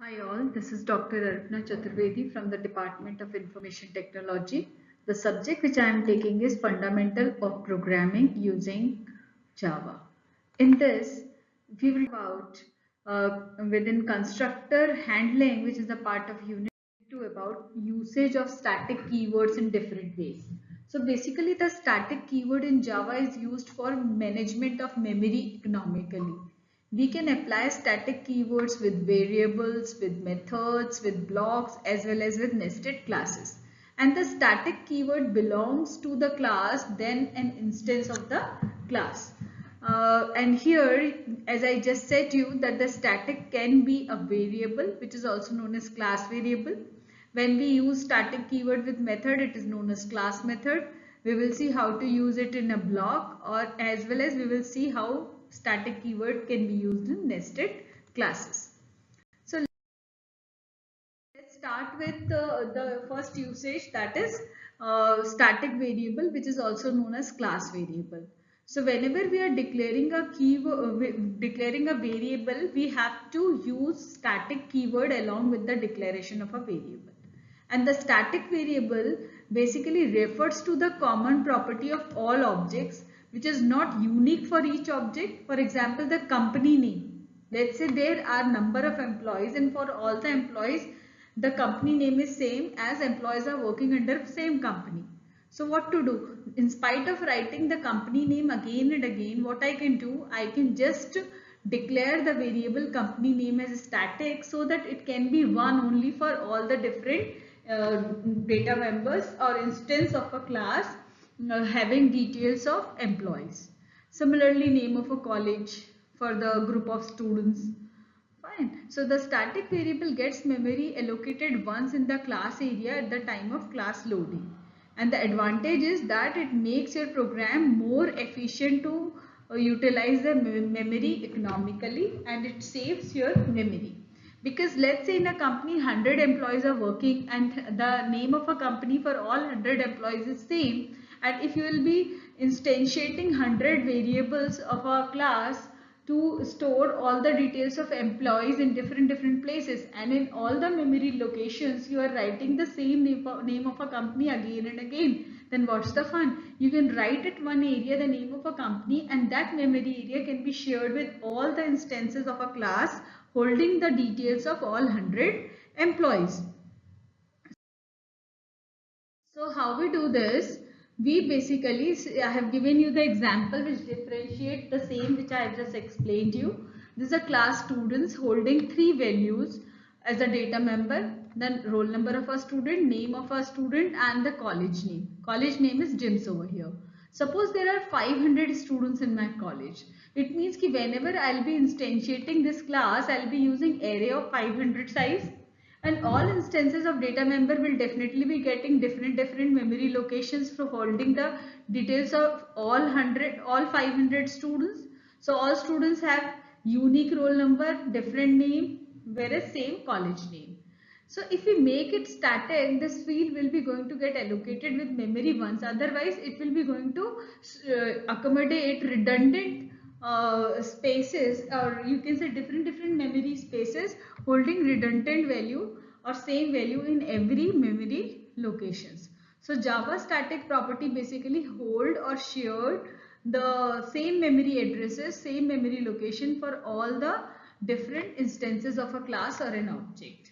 Hi all, this is Dr. Arpana Chaturvedi from the Department of Information Technology. The subject which I am taking is Fundamental of Programming using Java. In this, we will talk about within constructor handling, which is a part of Unit 2, about usage of static keywords in different ways. So basically the static keyword in Java is used for management of memory economically. We can apply static keywords with variables, with methods, with blocks, as well as with nested classes. And the static keyword belongs to the class, then an instance of the class. And here, as I just said to you, that the static can be a variable, which is also known as class variable. When we use static keyword with method, it is known as class method. We will see how to use it in a block, or as well as we will see how static keyword can be used in nested classes. So let's start with the first usage, that is static variable, which is also known as class variable. So whenever we are declaring a declaring a variable, we have to use static keyword along with the declaration of a variable. And the static variable basically refers to the common property of all objects, which is not unique for each object. For example, the company name. Let's say there are number of employees, and for all the employees, the company name is same as employees are working under same company. So what to do? In spite of writing the company name again and again, what I can do, I can just declare the variable company name as static, so that it can be one only for all the different data members or instance of a class having details of employees. Similarly, name of a college for the group of students. Fine. So the static variable gets memory allocated once in the class area at the time of class loading. And the advantage is that it makes your program more efficient to utilize the memory economically, and it saves your memory. Because let's say in a company 100 employees are working, and the name of a company for all 100 employees is same, and if you will be instantiating 100 variables of a class to store all the details of employees in different places, and in all the memory locations you are writing the same name of a company again and again, then what's the fun? You can write at one area the name of a company, and that memory area can be shared with all the instances of a class holding the details of all 100 employees. So how we do this? We basically, I have given you the example which differentiate the same which I have just explained to you. This is a class students holding three values as a data member, then roll number of a student, name of a student, and the college name. College name is Jims over here. Suppose there are 500 students in my college. It means that whenever I'll be instantiating this class, I'll be using array of 500 size, and all instances of data member will definitely be getting different memory locations for holding the details of all 500 students. So all students have unique roll number, different name, whereas same college name. So if we make it static, this field will be going to get allocated with memory once, otherwise it will be going to accommodate redundant spaces, or you can say different memory spaces holding redundant value or same value in every memory locations. So Java static property basically hold or shared the same memory addresses, same memory location for all the different instances of a class or an object.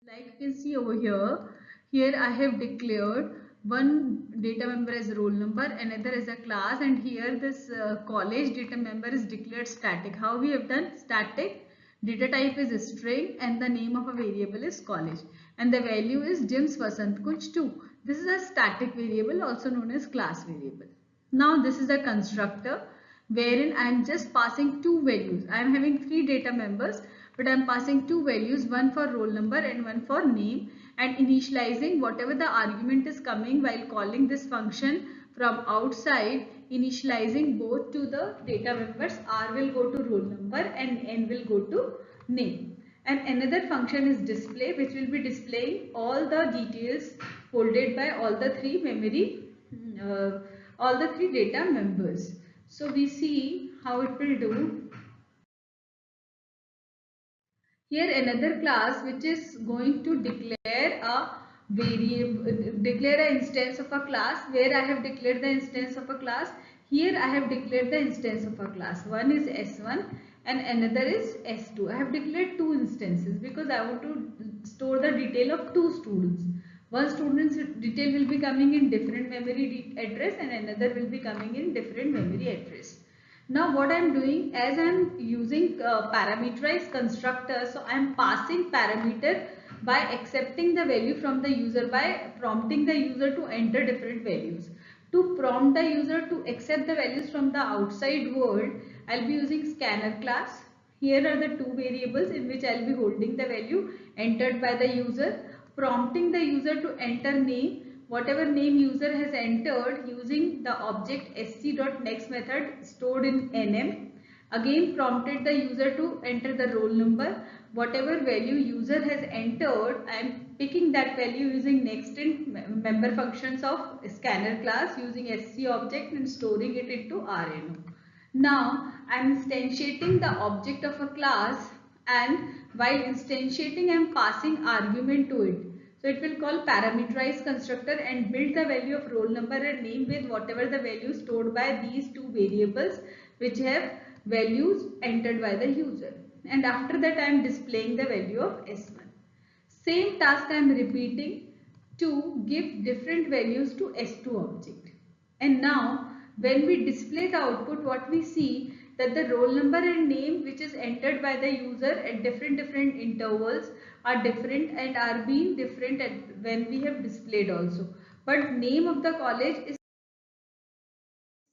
Like you can see over here I have declared one data member as roll number, another as a class, and here this college data member is declared static. How we have done? Static, data type is string, and the name of a variable is college, and the value is Jims Vasant Kunj 2. This is a static variable, also known as class variable. Now this is a constructor wherein I am just passing two values. I am having three data members, but I am passing two values, one for roll number and one for name, and initializing whatever the argument is coming while calling this function from outside, initializing both to the data members. R will go to roll number and N will go to name. And another function is display, which will be displaying all the details holded by all the three all the three data members. So we see how it will do. Here another class which is going to declare a variable, declare an instance of a class, where I have declared the instance of a class. Here I have declared the instance of a class. One is S1 and another is S2. I have declared two instances because I want to store the detail of two students. One student's detail will be coming in different memory address and another will be coming in different memory address. Now what I am doing, as I am using parameterized constructor, so I am passing parameter by accepting the value from the user, by prompting the user to enter different values. To prompt the user to accept the values from the outside world, I will be using scanner class. Here are the two variables in which I will be holding the value entered by the user, prompting the user to enter name, whatever name user has entered, using the object sc.next method stored in nm. Again prompted the user to enter the roll number, whatever value user has entered, I am picking that value using next in member functions of scanner class using sc object and storing it into rno. Now I am instantiating the object of a class, and while instantiating I am passing argument to it. So it will call parameterized constructor and build the value of roll number and name with whatever the value stored by these two variables which have values entered by the user. And after that I am displaying the value of S1. Same task I am repeating to give different values to S2 object. And now when we display the output, what we see that the roll number and name which is entered by the user at different intervals are different and are being different when we have displayed also. But name of the college is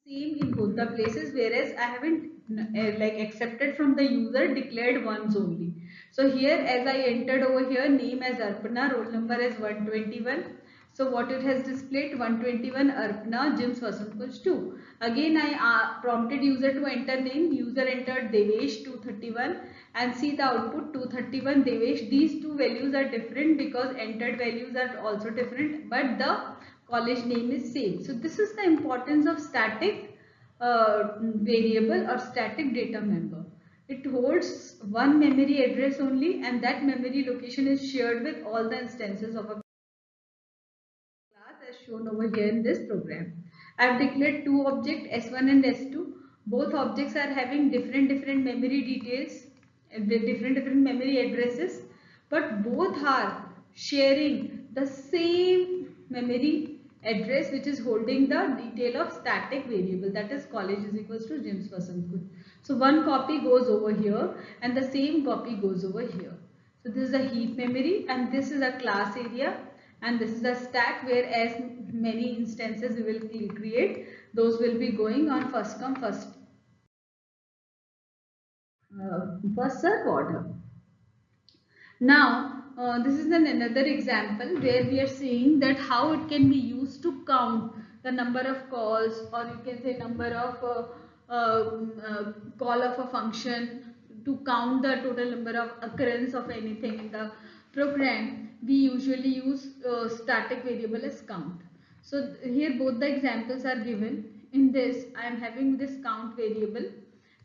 same in both the places, whereas I haven't like accepted from the user, declared once only. So here as I entered over here name as Arpana, roll number as 121. So what it has displayed, 121 Arpana, Jim's Vasankuj 2. Again I prompted user to enter name, user entered Devesh 231 and see the output 231 Devesh. These two values are different because entered values are also different, but the college name is same. So this is the importance of static variable or static data member. It holds one memory address only, and that memory location is shared with all the instances of a class as shown over here in this program. I have declared two objects S1 and S2. Both objects are having different memory details, different memory addresses, but both are sharing the same memory address which is holding the detail of static variable, that is college is equals to Jim's Vasankuj. So one copy goes over here and the same copy goes over here. So this is a heap memory and this is a class area and this is a stack where as many instances we will create, those will be going on first come first serve order. Now this is another example where we are seeing that how it can be used to count the number of calls, or you can say number of call of a function, to count the total number of occurrence of anything in the program. We usually use static variable as count. So here both the examples are given. In this I am having this count variable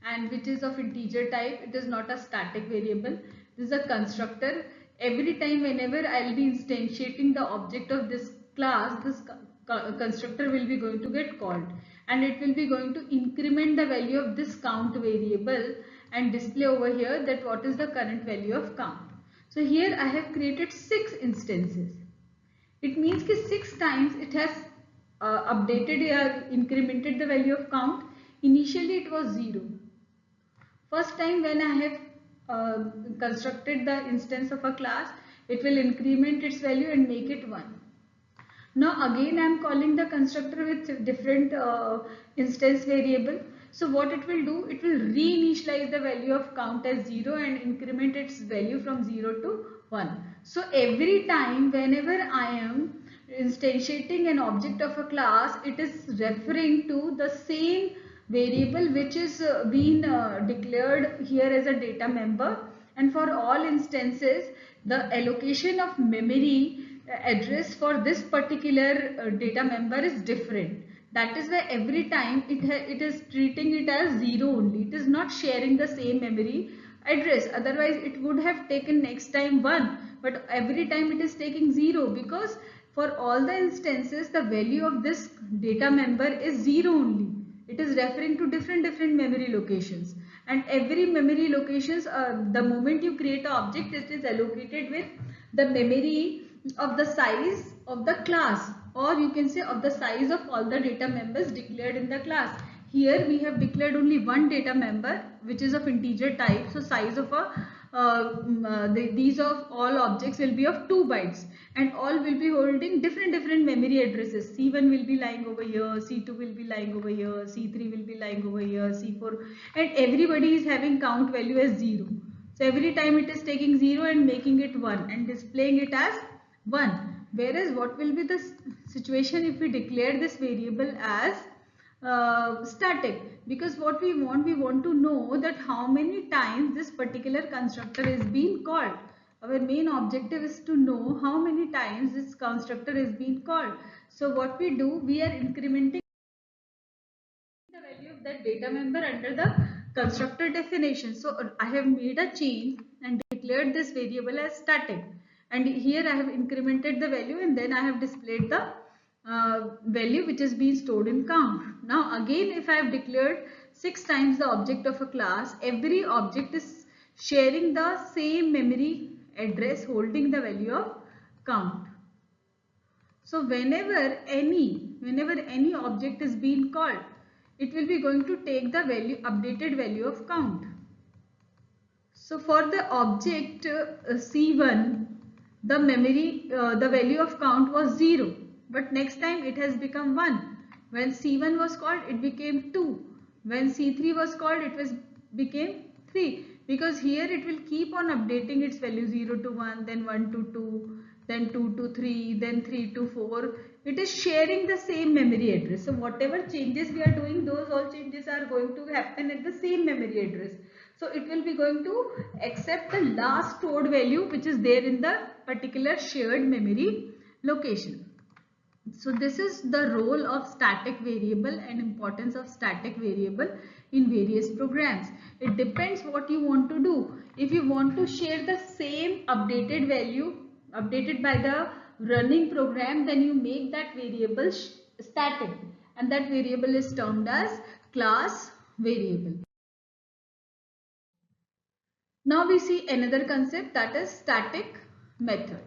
and which is of integer type. It is not a static variable. This is a constructor. Every time whenever I will be instantiating the object of this class, this constructor will be going to get called and it will be going to increment the value of this count variable and display over here that what is the current value of count. So here I have created 6 instances. It means that 6 times it has updated or incremented the value of count. Initially it was 0. First time when I have constructed the instance of a class, it will increment its value and make it 1. Now again I am calling the constructor with different instance variable. So what it will do, it will reinitialize the value of count as 0 and increment its value from 0 to 1. So every time whenever I am instantiating an object of a class, it is referring to the same variable which is being declared here as a data member, and for all instances the allocation of memory address for this particular data member is different. That is why every time it is treating it as 0 only. It is not sharing the same memory address. Otherwise it would have taken next time 1, but every time it is taking 0, because for all the instances the value of this data member is 0 only. It is referring to different memory locations, and every memory locations, the moment you create an object, it is allocated with the memory of the size of the class, or you can say of the size of all the data members declared in the class. Here we have declared only one data member which is of integer type, so size of these of all objects will be of 2 bytes, and all will be holding different memory addresses. C1 will be lying over here, C2 will be lying over here, C3 will be lying over here, C4, and everybody is having count value as 0. So every time it is taking 0 and making it 1 and displaying it as 1. Whereas what will be the situation if we declare this variable as static? Because what we want to know that how many times this particular constructor is being called. Our main objective is to know how many times this constructor is being called. So what we do, we are incrementing the value of that data member under the constructor definition. So I have made a change and declared this variable as static, and here I have incremented the value, and then I have displayed the value which is being stored in count. Now again, if I have declared 6 times the object of a class, every object is sharing the same memory address holding the value of count. So whenever any object is being called, it will be going to take the updated value of count. So for the object C1, the value of count was 0, but next time it has become 1. When C1 was called, it became 2. When C3 was called, became 3, because here it will keep on updating its value 0 to 1, then 1 to 2, then 2 to 3, then 3 to 4. It is sharing the same memory address. So whatever changes we are doing, those all changes are going to happen at the same memory address. So it will be going to accept the last stored value which is there in the particular shared memory location. So this is the role of static variable and importance of static variable in various programs. It depends what you want to do. If you want to share the same updated value updated by the running program, then you make that variable static, and that variable is termed as class variable. Now we see another concept, that is static method.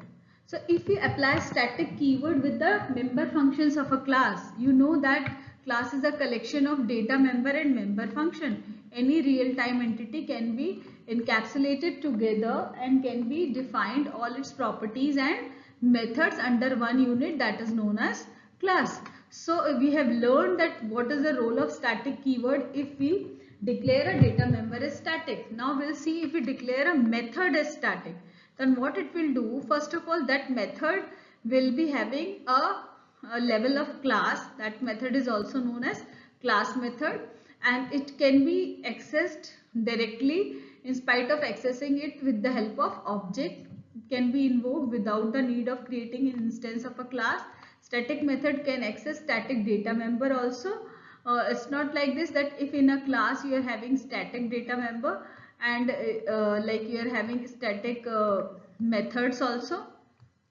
So if we apply static keyword with the member functions of a class, you know that class is a collection of data member and member function. Any real-time entity can be encapsulated together and can be defined all its properties and methods under one unit, that is known as class. So we have learned that what is the role of static keyword if we declare a data member as static. Now we'll see if we declare a method as static, then what it will do. First of all, that method will be having a level of class. That method is also known as class method, and it can be accessed directly in spite of accessing it with the help of object. It can be invoked without the need of creating an instance of a class. Static method can access static data member also. It's not like this, that if in a class you are having static data member and like you are having static methods also.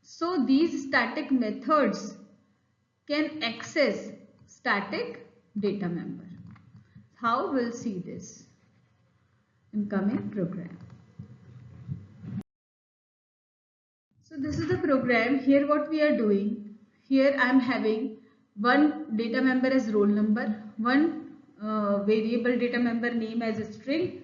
So these static methods can access static data member. How? We'll see this in coming program. So this is the program. Here what we are doing, here I am having one data member as roll number, one variable data member name as a string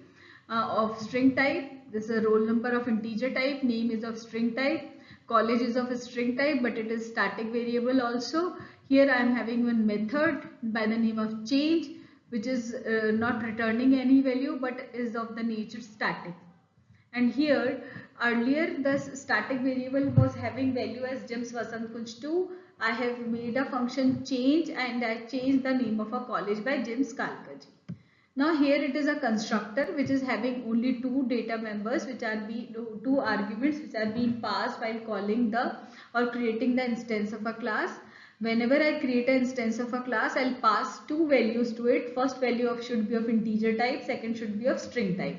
of string type. This is a roll number of integer type, name is of string type, college is of a string type, but it is static variable also. Here I am having one method by the name of change, which is not returning any value but is of the nature static. And here earlier the static variable was having value as James Vasant Kunj 2. I have made a function change and I changed the name of a college by James Kalkaji. Now here it is a constructor which is having only two data members, which are two arguments which are being passed while calling the or creating the instance of a class. Whenever I create an instance of a class, I'll pass two values to it. First value should be of integer type, second should be of string type.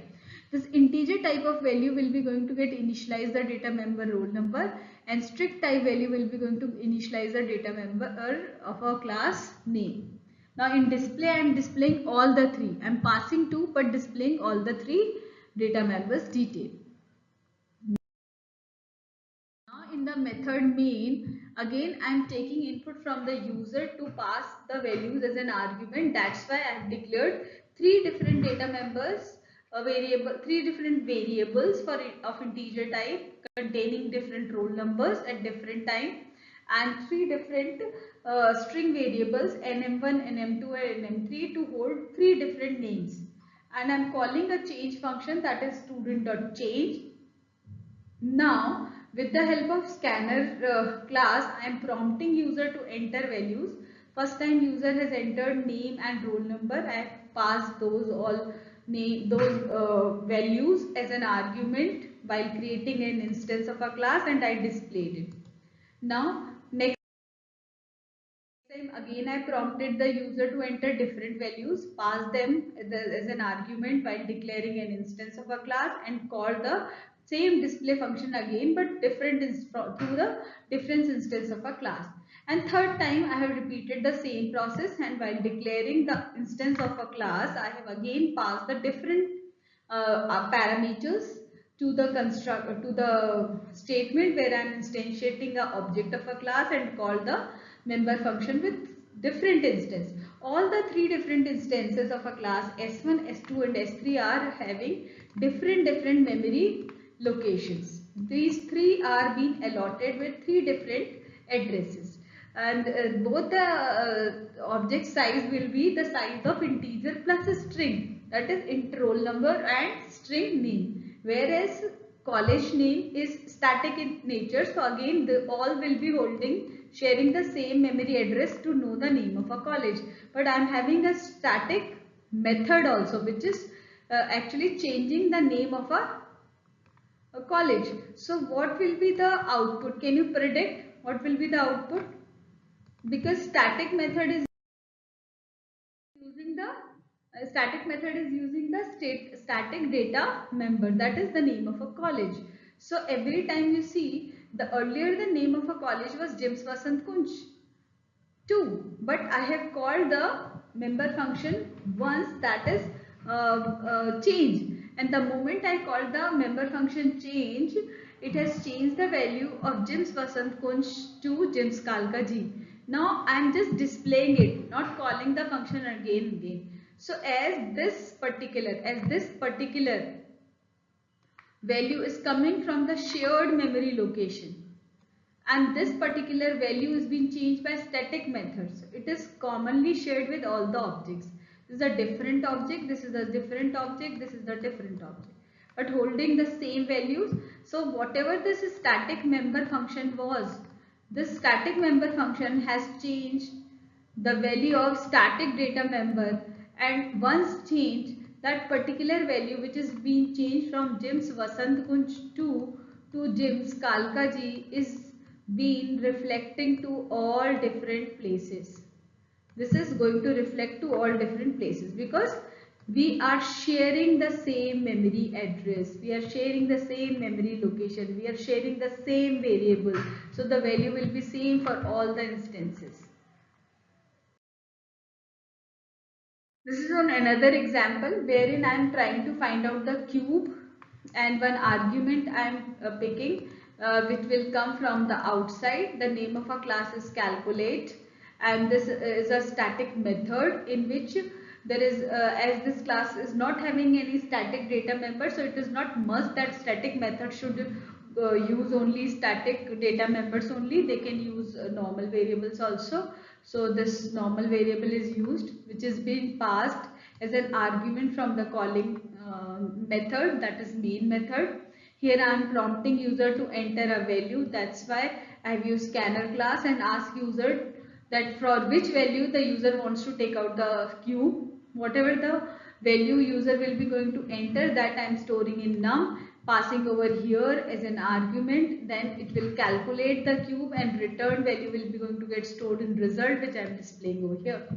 This integer type of value will be going to get initialize the data member roll number, and strict type value will be going to initialize the data member of a class name. Now in display I am displaying all the three. I am passing two but displaying all the three data members detail. Now in the method main, again I am taking input from the user to pass the values as an argument. That's why I have declared three different data members, three different variables of integer type containing different roll numbers at different time, and three different string variables nm1, nm2 and nm3 to hold three different names. And I am calling a change function, that is student.change. Now, with the help of scanner class, I am prompting user to enter values. First time user has entered name and roll number. I have passed those values as an argument while creating an instance of a class, and I displayed it. Now, next time again I prompted the user to enter different values, pass them as an argument while declaring an instance of a class, and call the same display function again but different through the difference instance of a class. And third time I have repeated the same process, and while declaring the instance of a class I have again passed the different parameters to the statement where I am instantiating the object of a class, and call the member function with different instance. All the three different instances of a class S1, S2 and S3 are having different memory locations. These three are being allotted with three different addresses, and both the object size will be the size of integer plus a string, that is int roll number and string name, whereas college name is static in nature. So again all will be sharing the same memory address to know the name of a college, but I am having a static method also which is actually changing the name of a college. So what will be the output? Can you predict what will be the output? Because static method is using the static data member, that is the name of a college. So every time you see, the earlier the name of a college was James Vasant Kunj 2, but I have called the member function once, that is change, and the moment I call the member function change, it has changed the value of James Vasant Kunj to James Kalka Ji. Now I am just displaying it, not calling the function again. So as this particular value is coming from the shared memory location, and this particular value is being changed by static methods, it is commonly shared with all the objects. This is a different object, this is a different object, this is a different object, but holding the same values. So whatever this static member function was, this static member function has changed the value of static data member, and once changed, that particular value which is being changed from James Vasant Kunj 2 to James Kalka Ji is being reflecting to all different places. This is going to reflect to all different places because we are sharing the same memory address, we are sharing the same memory location, we are sharing the same variable. So the value will be same for all the instances. This is on another example wherein I am trying to find out the cube, and one argument I am picking which will come from the outside. The name of a class is calculate, and this is a static method in which there is as this class is not having any static data member, so it is not must that static method should use only static data members only. They can use normal variables also. So this normal variable is used, which is being passed as an argument from the calling method, that is main method. Here I am prompting user to enter a value. That's why I have used scanner class and ask user that for which value the user wants to take out the cube. Whatever the value user will be going to enter, that I am storing in num, passing over here as an argument. Then it will calculate the cube, and return value will be going to get stored in result, which I am displaying over here.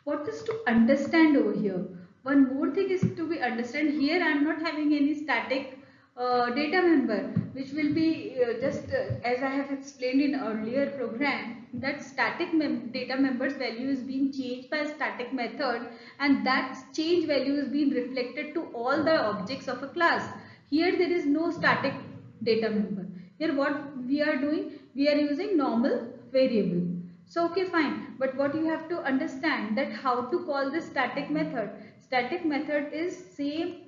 What is to understand over here? One more thing is to be understand here. I am not having any static data member, which will be as I have explained in earlier program, that static data members value is being changed by a static method, and that change value is being reflected to all the objects of a class. Here there is no static data member. Here what we are doing, we are using normal variable. So okay, fine, but what you have to understand that how to call this static method. Static method is same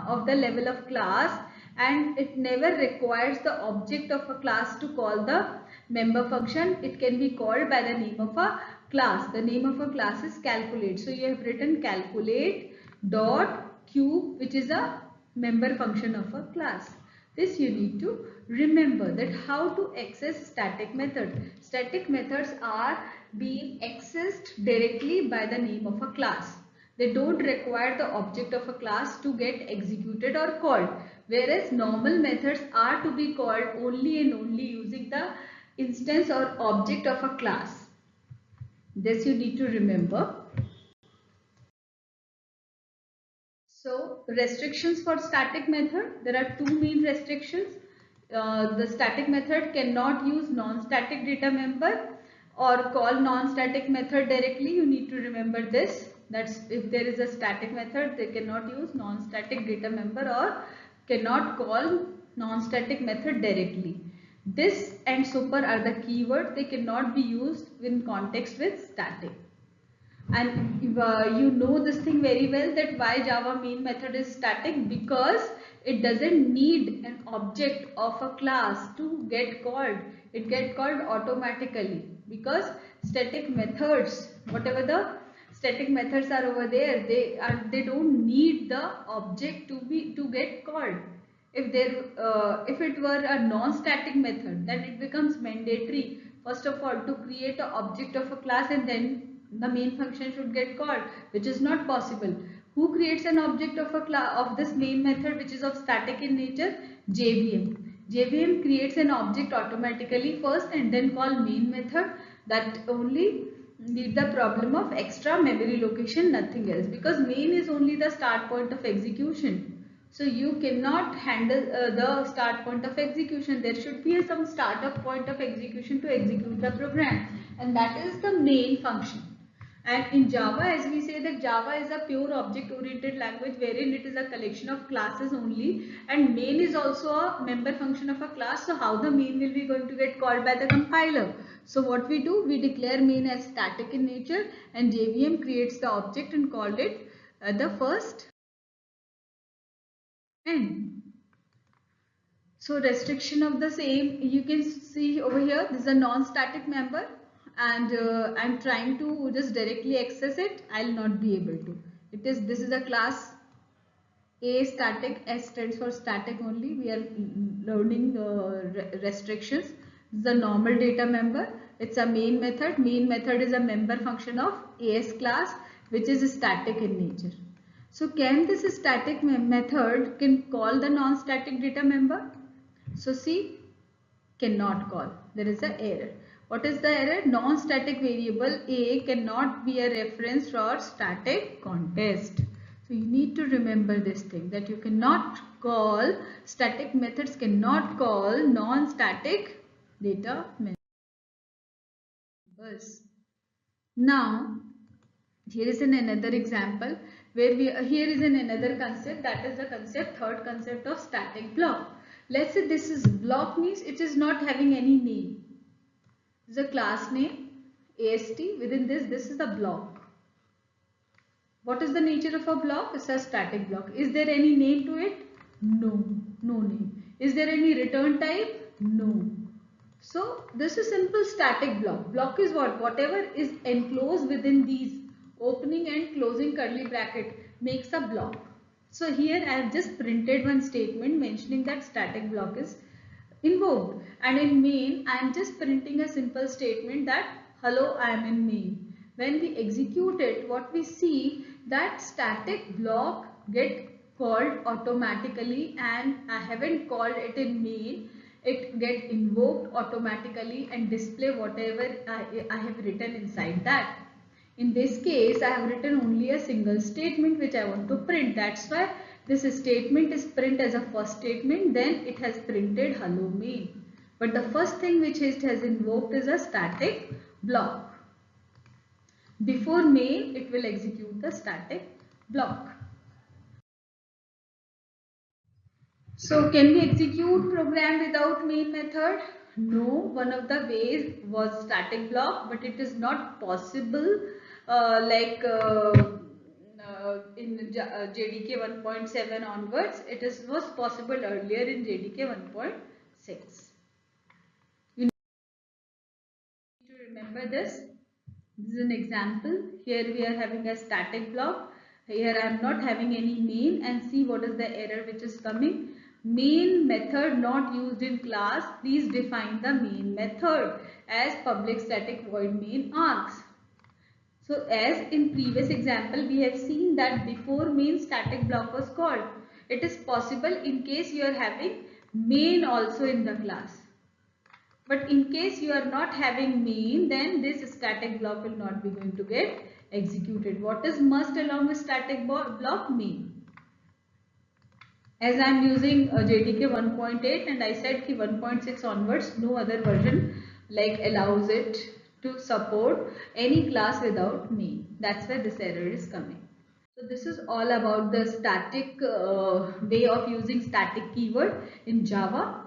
of the level of class, and it never requires the object of a class to call the member function. It can be called by the name of a class. The name of a class is calculate. So you have written calculate dot cube, which is a member function of a class. This you need to remember, that how to access static method. Static methods are being accessed directly by the name of a class. They don't require the object of a class to get executed or called, whereas normal methods are to be called only and only using the instance or object of a class. This you need to remember. So restrictions for static method, there are two main restrictions. The static method cannot use non-static data member or call non-static method directly. You need to remember this. That's if there is a static method, they cannot use non-static data member or cannot call non-static method directly. This and super are the keywords. They cannot be used in context with static. And you know this thing very well, that why Java main method is static, because it doesn't need an object of a class to get called. It gets called automatically, because static methods, whatever the static methods are over there, they don't need the object to get called. If it were a non-static method, then it becomes mandatory first of all to create an object of a class, and then the main function should get called, which is not possible. Who creates an object of a class of this main method which is of static in nature? JVM. JVM creates an object automatically first and then call main method. That only need the problem of extra memory location, nothing else, because main is only the start point of execution. So you cannot handle the start point of execution. There should be some startup point of execution to execute the program, and that is the main function. And in Java, as we say that Java is a pure object oriented language wherein it is a collection of classes only, and main is also a member function of a class. So how the main will be going to get called by the compiler? So what we do, we declare main as static in nature, and JVM creates the object and called it the first end. So restriction of the same, you can see over here, this is a non-static member, and I'm trying to just directly access it. I'll not be able to. This is a class A static. S stands for static only. We are learning the restrictions. This is a normal data member. It's a main method. Main method is a member function of AS class, which is static in nature. So can this static method can call the non-static data member? So see, cannot call. There is an error. What is the error? Non-static variable A cannot be a reference for static context. So you need to remember this thing, that you cannot call, static methods cannot call non-static data members. Now here is another example where here is another concept, that is the third concept of static block. Let's say this is block, means it is not having any name. This is a class name AST. Within this is a block. What is the nature of a block? It's a static block. Is there any name to it? No, no name. Is there any return type? No. So this is simple static block. Block is what? Whatever is enclosed within these opening and closing curly bracket makes a block. So here I have just printed one statement mentioning that static block is invoked, and in main I am just printing a simple statement that hello, I am in main. When we execute it, what we see, that static block get called automatically, and I haven't called it in main. It get invoked automatically and display whatever I have written inside that. In this case, I have written only a single statement which I want to print. That's why this statement is print as a first statement, then it has printed hello main. But the first thing which it has invoked is a static block. Before main, it will execute the static block. So can we execute program without main method? No, one of the ways was static block, but it is not possible in JDK 1.7 onwards. It was possible earlier in JDK 1.6. You need to remember this. This is an example. Here we are having a static block. Here I am not having any main, and see what is the error which is coming. Main method not used in class. Please define the main method as public static void main args. So as in previous example, we have seen that before main static block was called. It is possible in case you are having main also in the class. But in case you are not having main, then this static block will not be going to get executed. What is must along with static block? Main. As I am using JDK 1.8 and I said ki 1.6 onwards, no other version like allows it to support any class without main. That's why this error is coming. So this is all about the static way of using static keyword in Java.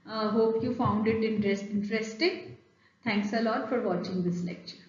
Hope you found it interesting. Thanks a lot for watching this lecture.